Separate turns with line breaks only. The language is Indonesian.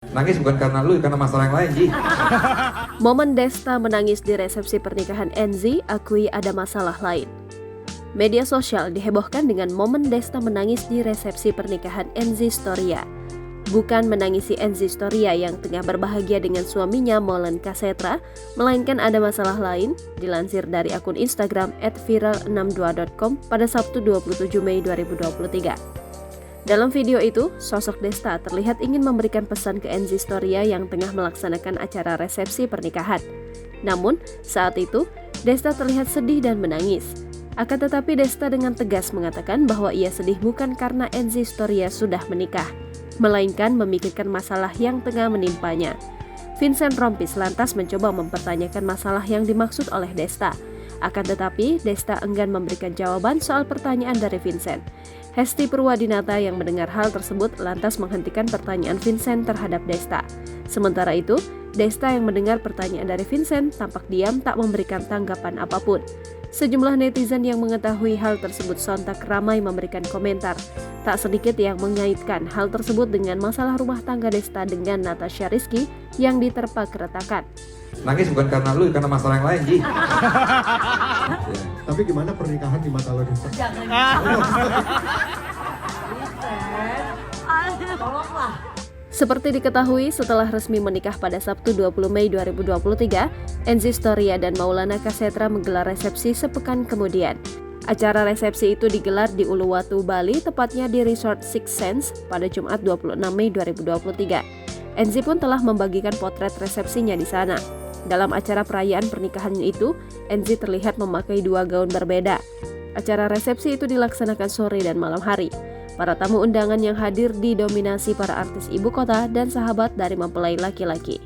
Nangis bukan karena lu, karena masalah yang lain, Ji.
Momen Desta menangis di resepsi pernikahan Enzy akui ada masalah lain. Media sosial dihebohkan dengan momen Desta menangis di resepsi pernikahan Enzy Storia. Bukan menangisi Enzy Storia yang tengah berbahagia dengan suaminya Molen Kasetra, melainkan ada masalah lain, dilansir dari akun Instagram @viral62.com pada Sabtu 27 Mei 2023. Dalam video itu, sosok Desta terlihat ingin memberikan pesan ke Enzy Storia yang tengah melaksanakan acara resepsi pernikahan. Namun, saat itu, Desta terlihat sedih dan menangis. Akan tetapi Desta dengan tegas mengatakan bahwa ia sedih bukan karena Enzy Storia sudah menikah, melainkan memikirkan masalah yang tengah menimpanya. Vincent Rompis lantas mencoba mempertanyakan masalah yang dimaksud oleh Desta. Akan tetapi, Desta enggan memberikan jawaban soal pertanyaan dari Vincent. Hesti Purwadinata yang mendengar hal tersebut lantas menghentikan pertanyaan Vincent terhadap Desta. Sementara itu, Desta yang mendengar pertanyaan dari Vincent tampak diam tak memberikan tanggapan apapun. Sejumlah netizen yang mengetahui hal tersebut sontak ramai memberikan komentar. Tak sedikit yang mengaitkan hal tersebut dengan masalah rumah tangga Desta dengan Natasha Rizky yang diterpa keretakan.
Nangis bukan karena lu, karena masalah yang lain, Ji.
Tapi gimana pernikahan di mata lo, Desta?
Tolonglah.
Seperti diketahui, setelah resmi menikah pada Sabtu 20 Mei 2023, Enzy Storia dan Maulana Kasetra menggelar resepsi sepekan kemudian. Acara resepsi itu digelar di Uluwatu, Bali, tepatnya di Resort Six Sense pada Jumat 26 Mei 2023. Enzy pun telah membagikan potret resepsinya di sana. Dalam acara perayaan pernikahannya itu, Enzy terlihat memakai dua gaun berbeda. Acara resepsi itu dilaksanakan sore dan malam hari. Para tamu undangan yang hadir didominasi para artis ibu kota dan sahabat dari mempelai laki-laki.